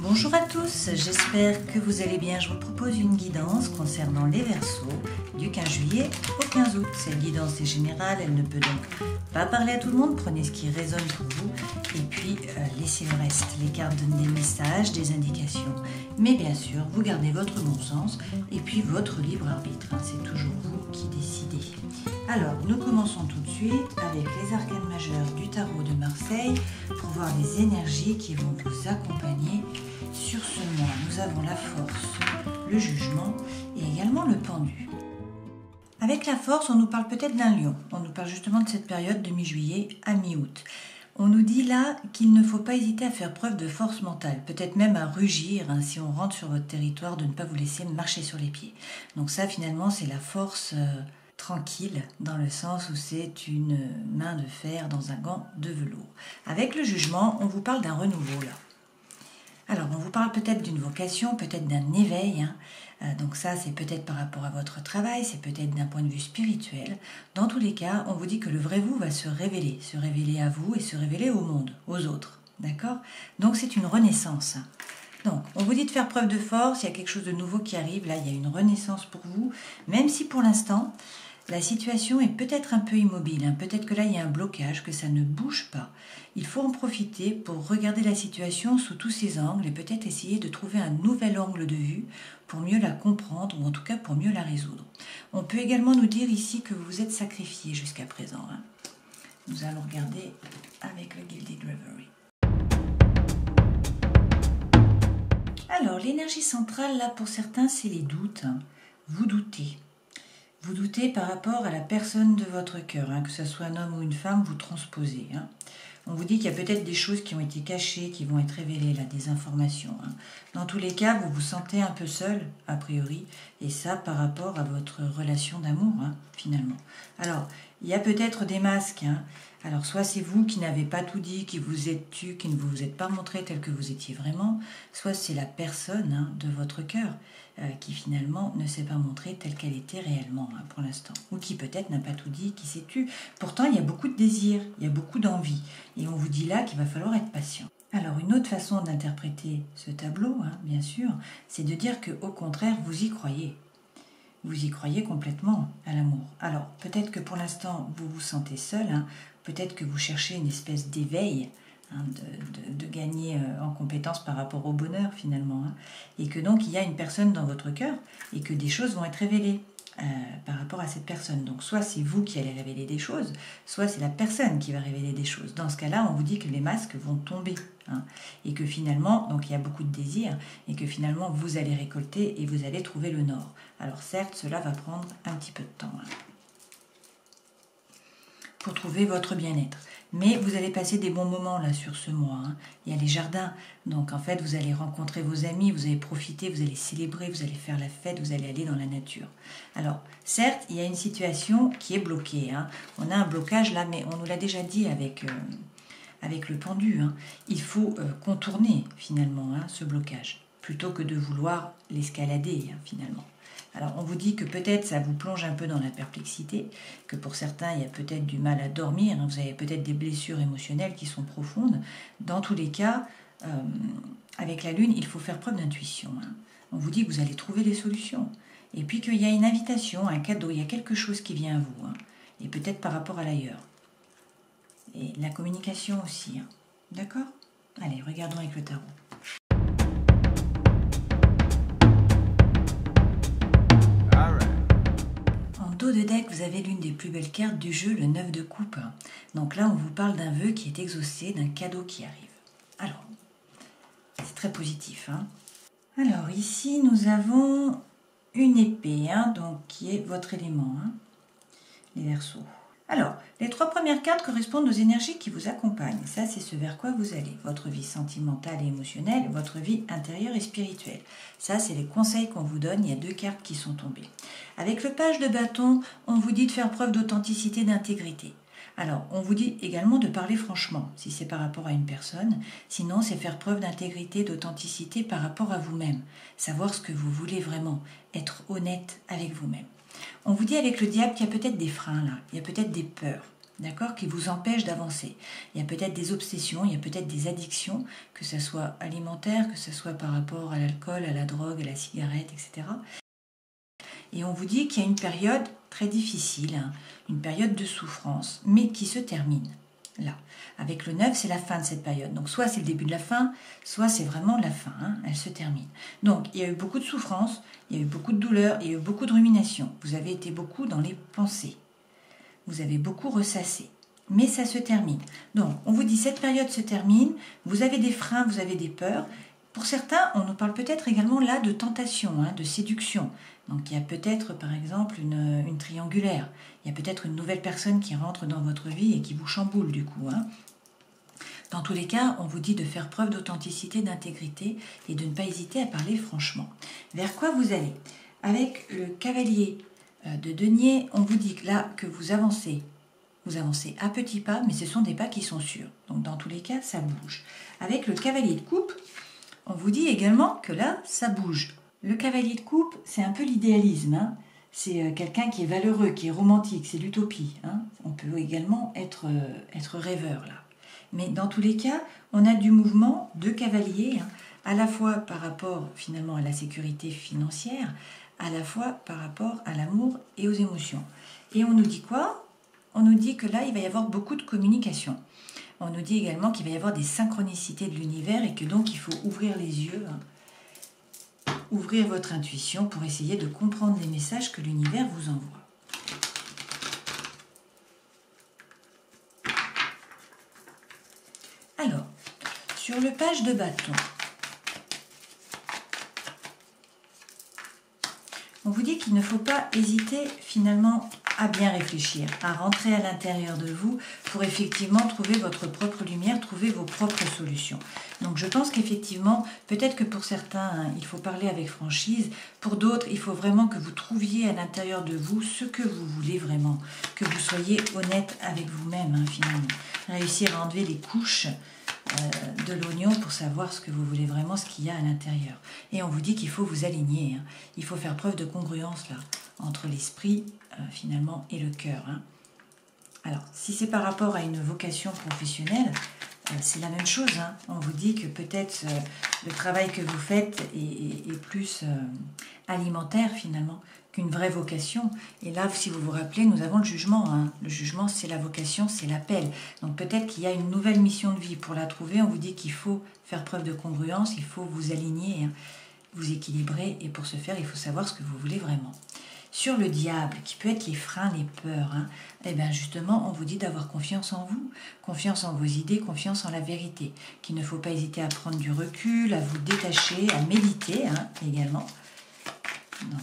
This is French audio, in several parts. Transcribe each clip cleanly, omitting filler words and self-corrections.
Bonjour à tous, j'espère que vous allez bien. Je vous propose une guidance concernant les Verseaux du 15 juillet au 15 août. Cette guidance est générale, elle ne peut donc pas parler à tout le monde. Prenez ce qui résonne pour vous et puis laissez le reste. Les cartes donnent des messages, des indications. Mais bien sûr, vous gardez votre bon sens et puis votre libre arbitre. C'est toujours vous qui décidez. Alors, nous commençons tout de suite avec les arcanes majeurs du tarot de Marseille pour voir les énergies qui vont vous accompagner sur ce mois. Nous avons la force, le jugement et également le pendu. Avec la force, on nous parle peut-être d'un lion. On nous parle justement de cette période de mi-juillet à mi-août. On nous dit là qu'il ne faut pas hésiter à faire preuve de force mentale, peut-être même à rugir si on rentre sur votre territoire, de ne pas vous laisser marcher sur les pieds. Donc ça, finalement, c'est la force tranquille, dans le sens où c'est une main de fer dans un gant de velours. Avec le jugement, on vous parle d'un renouveau là. Alors, on vous parle peut-être d'une vocation, peut-être d'un éveil. Donc ça, c'est peut-être par rapport à votre travail, c'est peut-être d'un point de vue spirituel. Dans tous les cas, on vous dit que le vrai vous va se révéler à vous et se révéler au monde, aux autres. D'accord ? Donc c'est une renaissance. Donc, on vous dit de faire preuve de force, il y a quelque chose de nouveau qui arrive, là, il y a une renaissance pour vous, même si pour l'instant, la situation est peut-être un peu immobile, peut-être que là il y a un blocage, que ça ne bouge pas. Il faut en profiter pour regarder la situation sous tous ses angles et peut-être essayer de trouver un nouvel angle de vue pour mieux la comprendre ou en tout cas pour mieux la résoudre. On peut également nous dire ici que vous vous êtes sacrifié jusqu'à présent. Nous allons regarder avec le Gilded Reverie. Alors l'énergie centrale là pour certains c'est les doutes. Vous doutez. Vous doutez par rapport à la personne de votre cœur, que ce soit un homme ou une femme, vous transposez. On vous dit qu'il y a peut-être des choses qui ont été cachées, qui vont être révélées, là, des informations. Dans tous les cas, vous vous sentez un peu seul, a priori, et ça par rapport à votre relation d'amour, finalement. Alors, il y a peut-être des masques. Alors, soit c'est vous qui n'avez pas tout dit, qui vous êtes tu, qui ne vous êtes pas montré tel que vous étiez vraiment, soit c'est la personne de votre cœur qui finalement ne s'est pas montrée telle qu'elle était réellement pour l'instant, ou qui peut-être n'a pas tout dit, qui s'est tu. Pourtant, il y a beaucoup de désirs, il y a beaucoup d'envie, et on vous dit là qu'il va falloir être patient. Alors, une autre façon d'interpréter ce tableau, bien sûr, c'est de dire qu'au contraire, vous y croyez. Vous y croyez complètement à l'amour. Alors, peut-être que pour l'instant, vous vous sentez seul, peut-être que vous cherchez une espèce d'éveil, de gagner en compétence par rapport au bonheur finalement, et que donc il y a une personne dans votre cœur et que des choses vont être révélées par rapport à cette personne. Donc soit c'est vous qui allez révéler des choses, soit c'est la personne qui va révéler des choses. Dans ce cas-là, on vous dit que les masques vont tomber et que finalement, donc il y a beaucoup de désirs et que finalement vous allez récolter et vous allez trouver le nord. Alors certes, cela va prendre un petit peu de temps pour trouver votre bien-être. Mais vous allez passer des bons moments là sur ce mois. Il y a les jardins, donc en fait vous allez rencontrer vos amis, vous allez profiter, vous allez célébrer, vous allez faire la fête, vous allez aller dans la nature. Alors certes, il y a une situation qui est bloquée. On a un blocage là, mais on nous l'a déjà dit avec le pendu. Il faut contourner finalement ce blocage, plutôt que de vouloir l'escalader finalement. Alors on vous dit que peut-être ça vous plonge un peu dans la perplexité, que pour certains il y a peut-être du mal à dormir, vous avez peut-être des blessures émotionnelles qui sont profondes. Dans tous les cas, avec la lune, il faut faire preuve d'intuition. On vous dit que vous allez trouver des solutions. Et puis qu'il y a une invitation, un cadeau, il y a quelque chose qui vient à vous. Et peut-être par rapport à l'ailleurs. Et la communication aussi. D'accord ? Allez, regardons avec le tarot. Dos de deck, vous avez l'une des plus belles cartes du jeu, le 9 de coupe. Donc là, on vous parle d'un vœu qui est exaucé, d'un cadeau qui arrive. Alors, c'est très positif. Alors ici, nous avons une épée, donc qui est votre élément, les Verseaux. Alors, les trois premières cartes correspondent aux énergies qui vous accompagnent. Ça, c'est ce vers quoi vous allez. Votre vie sentimentale et émotionnelle, votre vie intérieure et spirituelle. Ça, c'est les conseils qu'on vous donne. Il y a deux cartes qui sont tombées. Avec le page de bâton, on vous dit de faire preuve d'authenticité, d'intégrité. Alors, on vous dit également de parler franchement, si c'est par rapport à une personne. Sinon, c'est faire preuve d'intégrité, d'authenticité par rapport à vous-même. Savoir ce que vous voulez vraiment. Être honnête avec vous-même. On vous dit avec le diable qu'il y a peut-être des freins là, il y a peut-être des peurs. d'accord, qui vous empêchent d'avancer. Il y a peut-être des obsessions, il y a peut-être des addictions, que ce soit alimentaire, que ce soit par rapport à l'alcool, à la drogue, à la cigarette, etc. Et on vous dit qu'il y a une période très difficile, hein, une période de souffrance, mais qui se termine là. Avec le 9, c'est la fin de cette période. Donc soit c'est le début de la fin, soit c'est vraiment la fin, hein, elle se termine. Donc il y a eu beaucoup de souffrance, il y a eu beaucoup de douleur, il y a eu beaucoup de rumination. Vous avez été beaucoup dans les pensées. Vous avez beaucoup ressassé. Mais ça se termine. Donc on vous dit cette période se termine, vous avez des freins, vous avez des peurs. Pour certains, on nous parle peut-être également là de tentation, hein, de séduction. Donc il y a peut-être par exemple une triangulaire. Il y a peut-être une nouvelle personne qui rentre dans votre vie et qui vous chamboule du coup. Hein. Dans tous les cas, on vous dit de faire preuve d'authenticité, d'intégrité et de ne pas hésiter à parler franchement. Vers quoi vous allez? Avec le cavalier de denier, on vous dit que là que vous avancez à petits pas, mais ce sont des pas qui sont sûrs. Donc dans tous les cas, ça bouge. Avec le cavalier de coupe, on vous dit également que là, ça bouge. Le cavalier de coupe, c'est un peu l'idéalisme. Hein. C'est quelqu'un qui est valeureux, qui est romantique, c'est l'utopie. Hein. On peut également être rêveur là. Mais dans tous les cas, on a du mouvement de cavalier, hein, à la fois par rapport finalement à la sécurité financière, à la fois par rapport à l'amour et aux émotions. Et on nous dit quoi? On nous dit que là, il va y avoir beaucoup de communication. On nous dit également qu'il va y avoir des synchronicités de l'univers et que donc il faut ouvrir les yeux, hein, ouvrir votre intuition pour essayer de comprendre les messages que l'univers vous envoie. Alors, sur le page de bâton, on vous dit qu'il ne faut pas hésiter finalement à bien réfléchir, à rentrer à l'intérieur de vous pour effectivement trouver votre propre lumière, trouver vos propres solutions. Donc je pense qu'effectivement, peut-être que pour certains, hein, il faut parler avec franchise, pour d'autres, il faut vraiment que vous trouviez à l'intérieur de vous ce que vous voulez vraiment, que vous soyez honnête avec vous-même, hein, finalement. Réussir à enlever les couches de l'oignon pour savoir ce que vous voulez vraiment, ce qu'il y a à l'intérieur. Et on vous dit qu'il faut vous aligner, hein. Il faut faire preuve de congruence là, entre l'esprit finalement et le cœur. Hein. Alors, si c'est par rapport à une vocation professionnelle, c'est la même chose. Hein. On vous dit que peut-être le travail que vous faites est plus alimentaire finalement qu'une vraie vocation. Et là, si vous vous rappelez, nous avons le jugement. Hein. Le jugement, c'est la vocation, c'est l'appel. Donc peut-être qu'il y a une nouvelle mission de vie. Pour la trouver, on vous dit qu'il faut faire preuve de congruence, il faut vous aligner, hein, vous équilibrer. Et pour ce faire, il faut savoir ce que vous voulez vraiment. Sur le diable, qui peut être les freins, les peurs, hein, eh bien justement, on vous dit d'avoir confiance en vous, confiance en vos idées, confiance en la vérité, qu'il ne faut pas hésiter à prendre du recul, à vous détacher, à méditer, hein, également. Donc,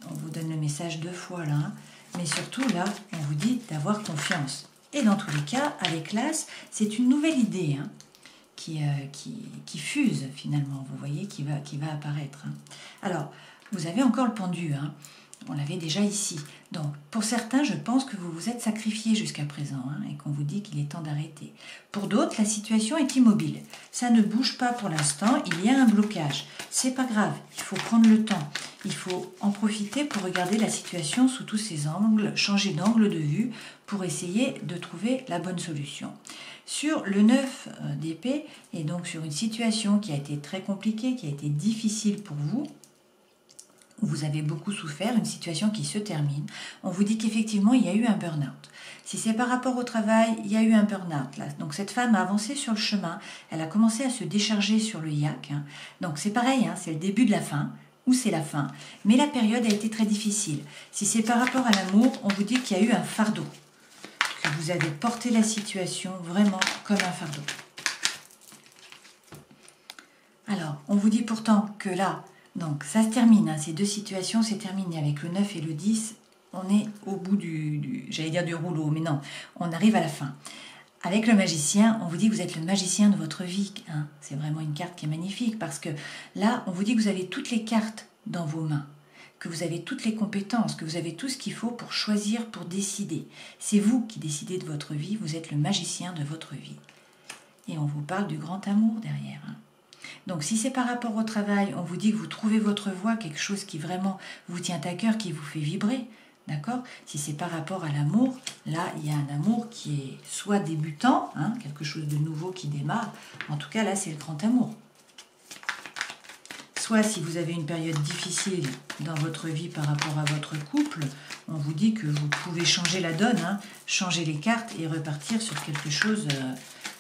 on vous donne le message 2 fois là, hein, mais surtout là, on vous dit d'avoir confiance. Et dans tous les cas, avec l'As, c'est une nouvelle idée, hein, qui fuse finalement, vous voyez, qui va apparaître. Hein. Alors, vous avez encore le pendu, hein. On l'avait déjà ici. Donc, pour certains, je pense que vous vous êtes sacrifiés jusqu'à présent, hein, et qu'on vous dit qu'il est temps d'arrêter. Pour d'autres, la situation est immobile. Ça ne bouge pas pour l'instant, il y a un blocage. C'est pas grave, il faut prendre le temps. Il faut en profiter pour regarder la situation sous tous ses angles, changer d'angle de vue pour essayer de trouver la bonne solution. Sur le 9 d'épée, et donc sur une situation qui a été très compliquée, qui a été difficile pour vous, où vous avez beaucoup souffert, une situation qui se termine, on vous dit qu'effectivement, il y a eu un burn-out. Si c'est par rapport au travail, il y a eu un burn-out. Là. Donc cette femme a avancé sur le chemin, elle a commencé à se décharger sur le yak. Hein. Donc c'est pareil, hein, c'est le début de la fin, ou c'est la fin. Mais la période a été très difficile. Si c'est par rapport à l'amour, on vous dit qu'il y a eu un fardeau, que vous avez porté la situation vraiment comme un fardeau. Alors, on vous dit pourtant que là, donc ça se termine, hein, ces deux situations, c'est terminé avec le 9 et le 10, on est au bout j'allais dire du rouleau, mais non, on arrive à la fin. Avec le magicien, on vous dit que vous êtes le magicien de votre vie, hein. C'est vraiment une carte qui est magnifique, parce que là, on vous dit que vous avez toutes les cartes dans vos mains, que vous avez toutes les compétences, que vous avez tout ce qu'il faut pour choisir, pour décider. C'est vous qui décidez de votre vie, vous êtes le magicien de votre vie. Et on vous parle du grand amour derrière, hein. Donc si c'est par rapport au travail, on vous dit que vous trouvez votre voie, quelque chose qui vraiment vous tient à cœur, qui vous fait vibrer. D'accord? Si c'est par rapport à l'amour, là, il y a un amour qui est soit débutant, hein, quelque chose de nouveau qui démarre. En tout cas, là, c'est le grand amour. Soit si vous avez une période difficile dans votre vie par rapport à votre couple, on vous dit que vous pouvez changer la donne, hein, changer les cartes et repartir sur quelque chose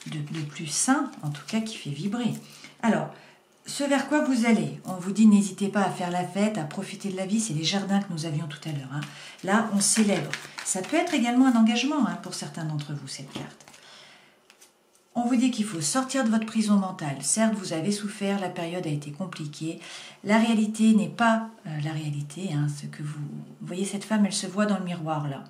de plus sain, en tout cas qui fait vibrer. Alors, ce vers quoi vous allez, on vous dit n'hésitez pas à faire la fête, à profiter de la vie, c'est les jardins que nous avions tout à l'heure. Hein. Là, on célèbre. Ça peut être également un engagement hein, pour certains d'entre vous, cette carte. On vous dit qu'il faut sortir de votre prison mentale. Certes, vous avez souffert, la période a été compliquée. La réalité n'est pas la réalité. Hein, ce que vous voyez, cette femme, elle se voit dans le miroir là.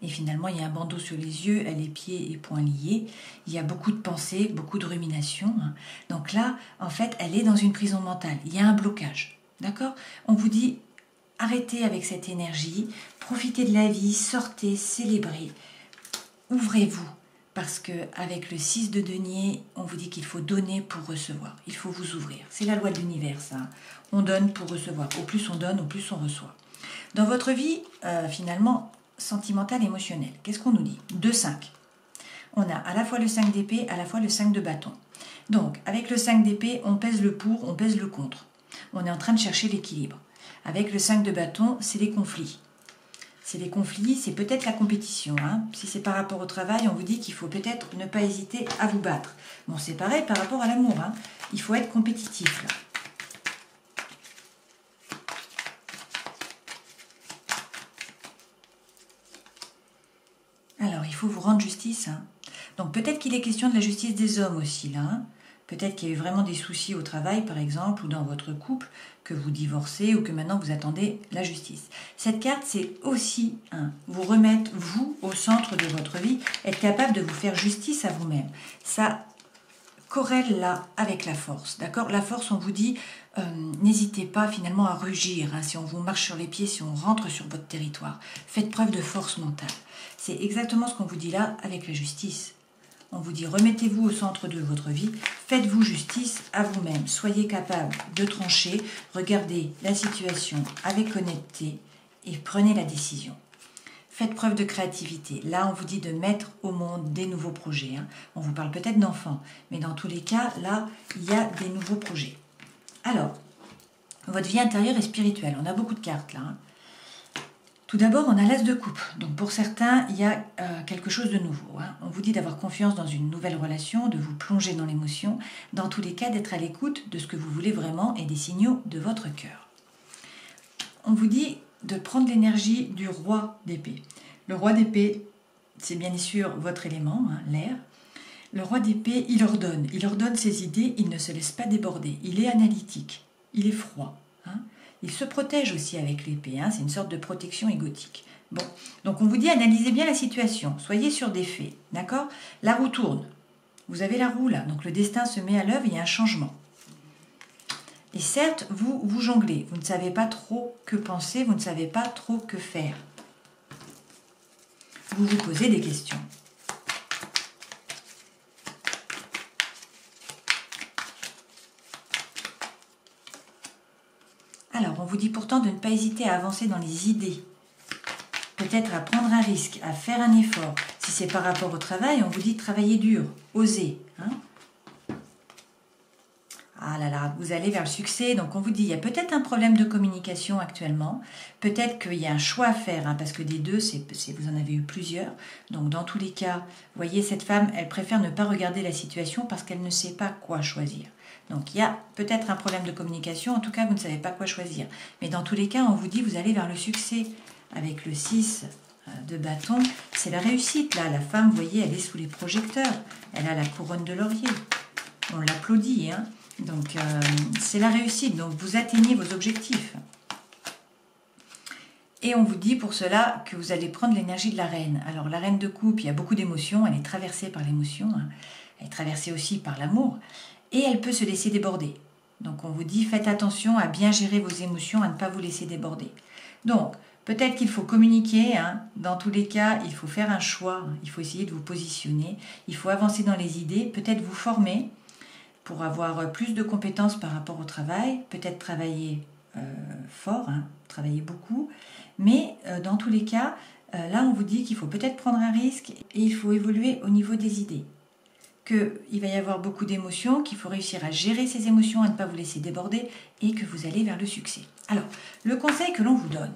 Et finalement, il y a un bandeau sur les yeux, elle est pieds et poings liés. Il y a beaucoup de pensées, beaucoup de ruminations. Hein. Donc là, en fait, elle est dans une prison mentale. Il y a un blocage. D'accord? On vous dit, arrêtez avec cette énergie, profitez de la vie, sortez, célébrez. Ouvrez-vous. Parce qu'avec le 6 de denier, on vous dit qu'il faut donner pour recevoir. Il faut vous ouvrir. C'est la loi de l'univers, ça. On donne pour recevoir. Au plus on donne, au plus on reçoit. Dans votre vie, finalement, sentimentale, émotionnelle, qu'est-ce qu'on nous dit? 2-5. On a à la fois le 5 d'épée, à la fois le 5 de bâton. Donc, avec le 5 d'épée, on pèse le pour, on pèse le contre. On est en train de chercher l'équilibre. Avec le 5 de bâton, c'est les conflits. C'est les conflits, c'est peut-être la compétition. Hein. Si c'est par rapport au travail, on vous dit qu'il faut peut-être ne pas hésiter à vous battre. Bon, c'est pareil par rapport à l'amour. Hein. Il faut être compétitif, là. Alors, il faut vous rendre justice. Hein. Donc, peut-être qu'il est question de la justice des hommes aussi, là. Hein. Peut-être qu'il y a eu vraiment des soucis au travail, par exemple, ou dans votre couple, que vous divorcez ou que maintenant vous attendez la justice. Cette carte, c'est aussi vous remettre, vous, au centre de votre vie, être capable de vous faire justice à vous-même. Ça corrèle là avec la force, d'accord? La force, on vous dit, n'hésitez pas finalement à rugir, hein, si on vous marche sur les pieds, si on rentre sur votre territoire. Faites preuve de force mentale. C'est exactement ce qu'on vous dit là avec la justice. On vous dit, remettez-vous au centre de votre vie, faites-vous justice à vous-même, soyez capable de trancher, regardez la situation avec honnêteté et prenez la décision. Faites preuve de créativité. Là, on vous dit de mettre au monde des nouveaux projets. Hein. On vous parle peut-être d'enfants, mais dans tous les cas, là, il y a des nouveaux projets. Alors, votre vie intérieure est spirituelle. On a beaucoup de cartes là. Hein. Tout d'abord, on a l'as de coupe. Donc pour certains, il y a quelque chose de nouveau. Hein. On vous dit d'avoir confiance dans une nouvelle relation, de vous plonger dans l'émotion. Dans tous les cas, d'être à l'écoute de ce que vous voulez vraiment et des signaux de votre cœur. On vous dit de prendre l'énergie du roi d'épée. Le roi d'épée, c'est bien sûr votre élément, hein, l'air. Le roi d'épée, il ordonne ses idées, il ne se laisse pas déborder. Il est analytique, il est froid. Hein. Il se protège aussi avec l'épée, hein, c'est une sorte de protection égotique. Bon, donc on vous dit analysez bien la situation, soyez sûr des faits, d'accord? La roue tourne, vous avez la roue là, donc le destin se met à l'œuvre, il y a un changement. Et certes, vous jonglez, vous ne savez pas trop que penser, vous ne savez pas trop que faire. Vous vous posez des questions. Alors, on vous dit pourtant de ne pas hésiter à avancer dans les idées, peut-être à prendre un risque, à faire un effort. Si c'est par rapport au travail, on vous dit de travailler dur, oser. Hein. Ah là là, vous allez vers le succès, donc on vous dit, il y a peut-être un problème de communication actuellement, peut-être qu'il y a un choix à faire, hein, parce que des deux, vous en avez eu plusieurs, donc dans tous les cas, vous voyez, cette femme, elle préfère ne pas regarder la situation parce qu'elle ne sait pas quoi choisir. Donc il y a peut-être un problème de communication, en tout cas vous ne savez pas quoi choisir. Mais dans tous les cas, on vous dit vous allez vers le succès. Avec le 6 de bâton, c'est la réussite là. La femme, vous voyez, elle est sous les projecteurs. Elle a la couronne de laurier. On l'applaudit. Hein. Donc c'est la réussite. Donc vous atteignez vos objectifs. Et on vous dit pour cela que vous allez prendre l'énergie de la reine. Alors la reine de coupe, il y a beaucoup d'émotions. Elle est traversée par l'émotion. Hein. Elle est traversée aussi par l'amour. Et elle peut se laisser déborder. Donc on vous dit, faites attention à bien gérer vos émotions, à ne pas vous laisser déborder. Donc, peut-être qu'il faut communiquer, hein. Dans tous les cas, il faut faire un choix, hein. Il faut essayer de vous positionner, il faut avancer dans les idées, peut-être vous former pour avoir plus de compétences par rapport au travail, peut-être travailler fort, travaillez beaucoup, mais dans tous les cas, là on vous dit qu'il faut peut-être prendre un risque et il faut évoluer au niveau des idées. Qu'il va y avoir beaucoup d'émotions, qu'il faut réussir à gérer ces émotions, à ne pas vous laisser déborder et que vous allez vers le succès. Alors, le conseil que l'on vous donne,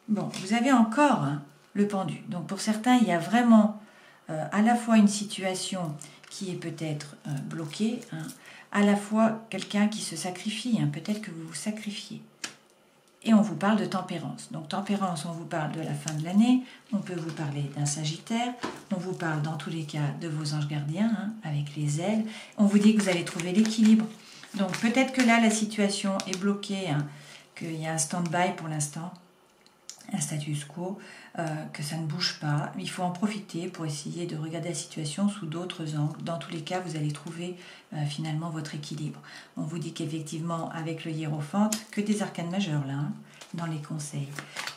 bon, vous avez encore le pendu. Donc pour certains, il y a vraiment à la fois une situation qui est peut-être bloquée, à la fois quelqu'un qui se sacrifie, peut-être que vous vous sacrifiez. Et on vous parle de tempérance. Donc tempérance, on vous parle de la fin de l'année, on peut vous parler d'un Sagittaire, on vous parle dans tous les cas de vos anges gardiens, avec les ailes. On vous dit que vous allez trouver l'équilibre. Donc peut-être que là, la situation est bloquée, qu'il y a un stand-by pour l'instant, un status quo, que ça ne bouge pas. Il faut en profiter pour essayer de regarder la situation sous d'autres angles. Dans tous les cas, vous allez trouver finalement votre équilibre. On vous dit qu'effectivement, avec le hiérophante, que des arcanes majeurs là, dans les conseils.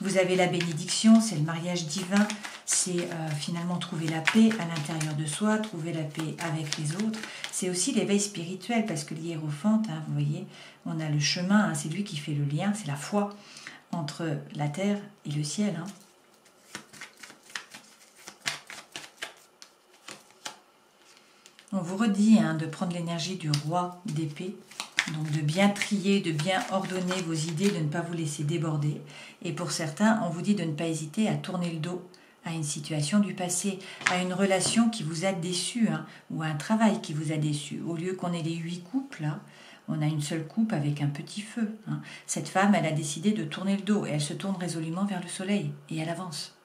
Vous avez la bénédiction, c'est le mariage divin, c'est finalement trouver la paix à l'intérieur de soi, trouver la paix avec les autres. C'est aussi l'éveil spirituel, parce que le hiérophante, vous voyez, on a le chemin, c'est lui qui fait le lien, c'est la foi entre la terre et le ciel. On vous redit de prendre l'énergie du roi d'épée, donc de bien trier, de bien ordonner vos idées, de ne pas vous laisser déborder. Et pour certains, on vous dit de ne pas hésiter à tourner le dos à une situation du passé, à une relation qui vous a déçu, ou à un travail qui vous a déçu. Au lieu qu'on ait les 8 coupes, là, on a une seule coupe avec un petit feu. Cette femme, elle a décidé de tourner le dos et elle se tourne résolument vers le soleil et elle avance.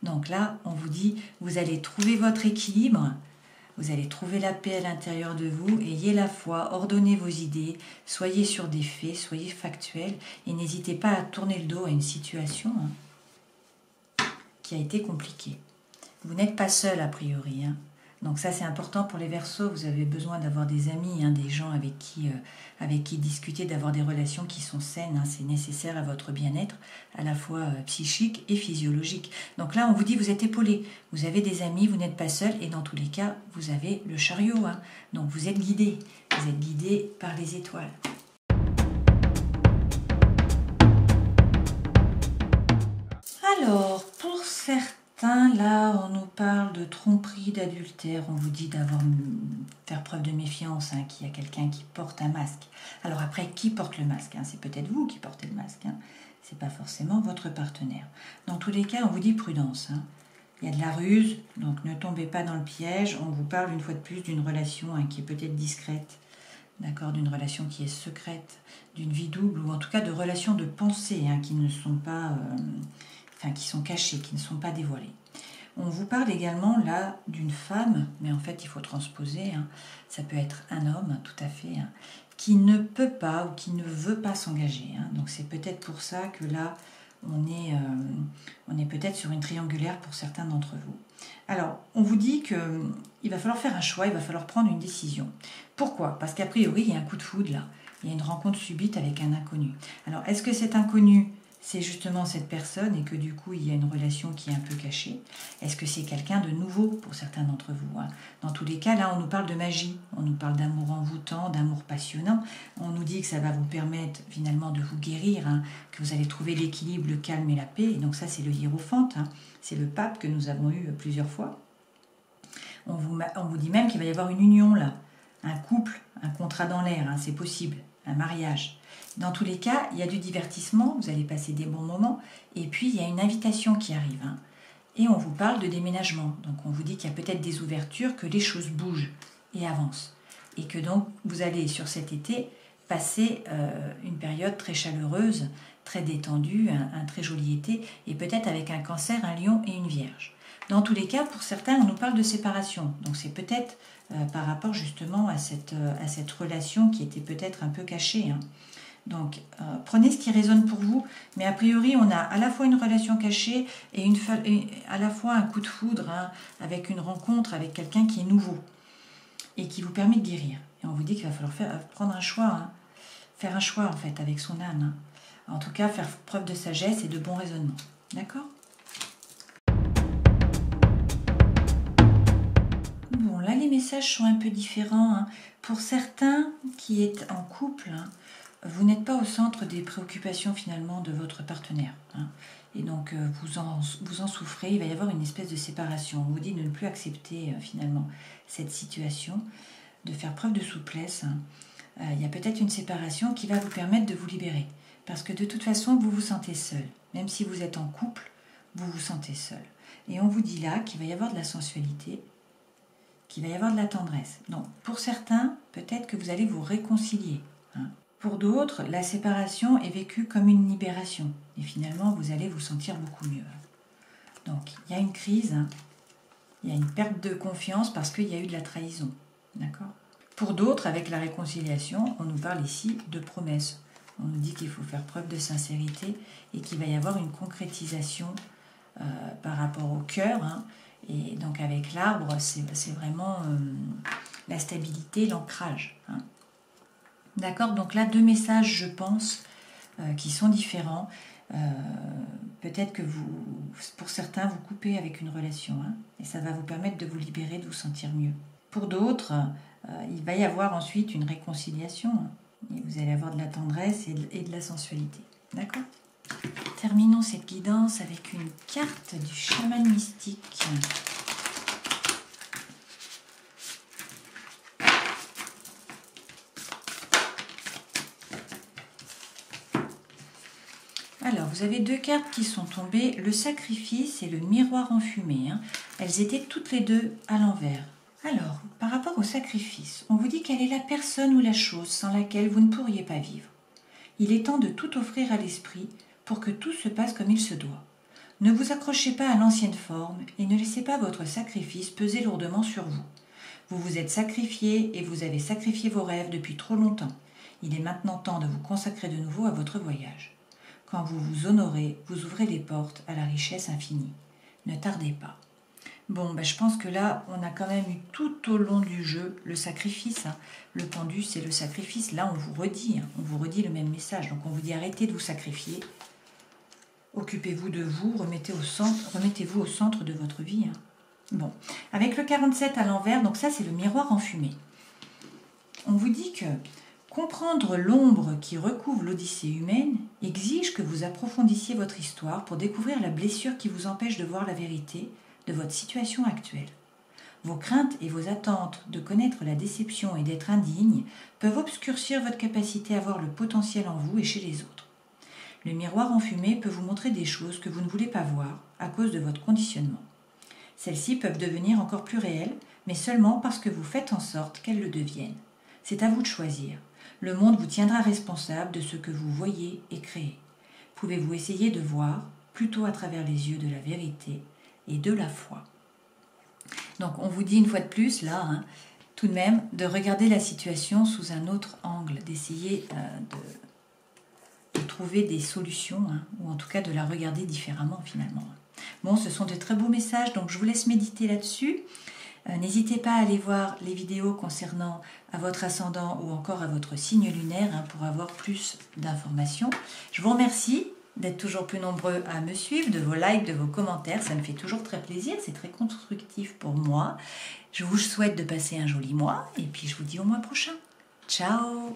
Donc là, on vous dit, vous allez trouver votre équilibre, vous allez trouver la paix à l'intérieur de vous, ayez la foi, ordonnez vos idées, soyez sur des faits, soyez factuels et n'hésitez pas à tourner le dos à une situation qui a été compliquée. Vous n'êtes pas seul a priori. Donc ça c'est important pour les Verseaux, vous avez besoin d'avoir des amis, des gens avec qui discuter, d'avoir des relations qui sont saines, c'est nécessaire à votre bien-être, à la fois psychique et physiologique. Donc là on vous dit vous êtes épaulé, vous avez des amis, vous n'êtes pas seul et dans tous les cas vous avez le chariot, donc vous êtes guidé par les étoiles. Alors pour certains, là, on nous parle de tromperie, d'adultère. On vous dit faire preuve de méfiance, qu'il y a quelqu'un qui porte un masque. Alors après, qui porte le masque? C'est peut-être vous qui portez le masque. C'est pas forcément votre partenaire. Dans tous les cas, on vous dit prudence. Il y a de la ruse, donc ne tombez pas dans le piège. On vous parle une fois de plus d'une relation qui est peut-être discrète, d'accord, d'une relation qui est secrète, d'une vie double, ou en tout cas de relations de pensée qui ne sont pas... qui sont cachées, qui ne sont pas dévoilées. On vous parle également là d'une femme, mais en fait il faut transposer, ça peut être un homme tout à fait, qui ne peut pas ou qui ne veut pas s'engager. Donc c'est peut-être pour ça que là on est peut-être sur une triangulaire pour certains d'entre vous. Alors on vous dit qu'il va falloir faire un choix, il va falloir prendre une décision. Pourquoi? Parce qu'a priori il y a un coup de foudre là, il y a une rencontre subite avec un inconnu. Alors est-ce que cet inconnu c'est justement cette personne et que du coup il y a une relation qui est un peu cachée? Est-ce que c'est quelqu'un de nouveau pour certains d'entre vous? Dans tous les cas, là on nous parle de magie, on nous parle d'amour envoûtant, d'amour passionnant. On nous dit que ça va vous permettre finalement de vous guérir, que vous allez trouver l'équilibre, le calme et la paix. Et donc ça c'est le hiérophante, c'est le pape que nous avons eu plusieurs fois. On vous dit même qu'il va y avoir une union là, un couple, un contrat dans l'air, c'est possible, un mariage. Dans tous les cas, il y a du divertissement, vous allez passer des bons moments, et puis il y a une invitation qui arrive. Et on vous parle de déménagement. Donc on vous dit qu'il y a peut-être des ouvertures, que les choses bougent et avancent. Et que donc vous allez sur cet été passer une période très chaleureuse, très détendue, un très joli été, et peut-être avec un Cancer, un Lion et une Vierge. Dans tous les cas, pour certains, on nous parle de séparation. Donc c'est peut-être par rapport justement à cette relation qui était peut-être un peu cachée. Donc, prenez ce qui résonne pour vous, mais a priori, on a à la fois une relation cachée et à la fois un coup de foudre avec une rencontre avec quelqu'un qui est nouveau et qui vous permet de guérir. Et on vous dit qu'il va falloir prendre un choix, faire un choix en fait avec son âme. En tout cas, faire preuve de sagesse et de bon raisonnement. D'accord ? Bon, là, les messages sont un peu différents. Pour certains qui est en couple, vous n'êtes pas au centre des préoccupations finalement de votre partenaire. Hein. Et donc vous en souffrez, il va y avoir une espèce de séparation. On vous dit de ne plus accepter finalement cette situation, de faire preuve de souplesse. Hein. Il y a peut-être une séparation qui va vous permettre de vous libérer. Parce que de toute façon, vous vous sentez seul. Même si vous êtes en couple, vous vous sentez seul. Et on vous dit là qu'il va y avoir de la sensualité, qu'il va y avoir de la tendresse. Donc pour certains, peut-être que vous allez vous réconcilier. Hein. Pour d'autres, la séparation est vécue comme une libération. Et finalement, vous allez vous sentir beaucoup mieux. Donc, il y a une crise, hein. Il y a une perte de confiance parce qu'il y a eu de la trahison. D'accord ? Pour d'autres, avec la réconciliation, on nous parle ici de promesses. On nous dit qu'il faut faire preuve de sincérité et qu'il va y avoir une concrétisation par rapport au cœur. Hein. Et donc, avec l'arbre, c'est vraiment la stabilité, l'ancrage. Hein. D'accord, donc là, 2 messages, je pense, qui sont différents. Peut-être que pour certains, vous coupez avec une relation, hein, et ça va vous permettre de vous libérer, de vous sentir mieux. Pour d'autres, il va y avoir ensuite une réconciliation, hein, et vous allez avoir de la tendresse et de la sensualité. D'accord ? Terminons cette guidance avec une carte du chaman mystique. Alors, vous avez 2 cartes qui sont tombées, le sacrifice et le miroir enfumé. Hein. Elles étaient toutes les 2 à l'envers. Alors, par rapport au sacrifice, on vous dit quelle est la personne ou la chose sans laquelle vous ne pourriez pas vivre. Il est temps de tout offrir à l'esprit pour que tout se passe comme il se doit. Ne vous accrochez pas à l'ancienne forme et ne laissez pas votre sacrifice peser lourdement sur vous. Vous vous êtes sacrifié et vous avez sacrifié vos rêves depuis trop longtemps. Il est maintenant temps de vous consacrer de nouveau à votre voyage. Quand vous vous honorez, vous ouvrez les portes à la richesse infinie. Ne tardez pas. Bon, je pense que là, on a quand même eu tout au long du jeu le sacrifice. Hein. Le pendu, c'est le sacrifice. Là, on vous redit le même message. Donc, on vous dit arrêtez de vous sacrifier. Occupez-vous de vous, remettez-vous au centre de votre vie. Hein. Bon, avec le 47 à l'envers, donc ça, c'est le miroir enfumé. On vous dit que comprendre l'ombre qui recouvre l'Odyssée humaine exige que vous approfondissiez votre histoire pour découvrir la blessure qui vous empêche de voir la vérité de votre situation actuelle. Vos craintes et vos attentes de connaître la déception et d'être indigne peuvent obscurcir votre capacité à voir le potentiel en vous et chez les autres. Le miroir enfumé peut vous montrer des choses que vous ne voulez pas voir à cause de votre conditionnement. Celles-ci peuvent devenir encore plus réelles, mais seulement parce que vous faites en sorte qu'elles le deviennent. C'est à vous de choisir. Le monde vous tiendra responsable de ce que vous voyez et créez. Pouvez-vous essayer de voir plutôt à travers les yeux de la vérité et de la foi. Donc on vous dit une fois de plus, là, hein, tout de même, de regarder la situation sous un autre angle, d'essayer de trouver des solutions, hein, ou en tout cas de la regarder différemment finalement. Bon, ce sont de très beaux messages, donc je vous laisse méditer là-dessus. N'hésitez pas à aller voir les vidéos concernant à votre ascendant ou encore à votre signe lunaire hein, pour avoir plus d'informations. Je vous remercie d'être toujours plus nombreux à me suivre, de vos likes, de vos commentaires, ça me fait toujours très plaisir, c'est très constructif pour moi. Je vous souhaite de passer un joli mois et puis je vous dis au mois prochain. Ciao!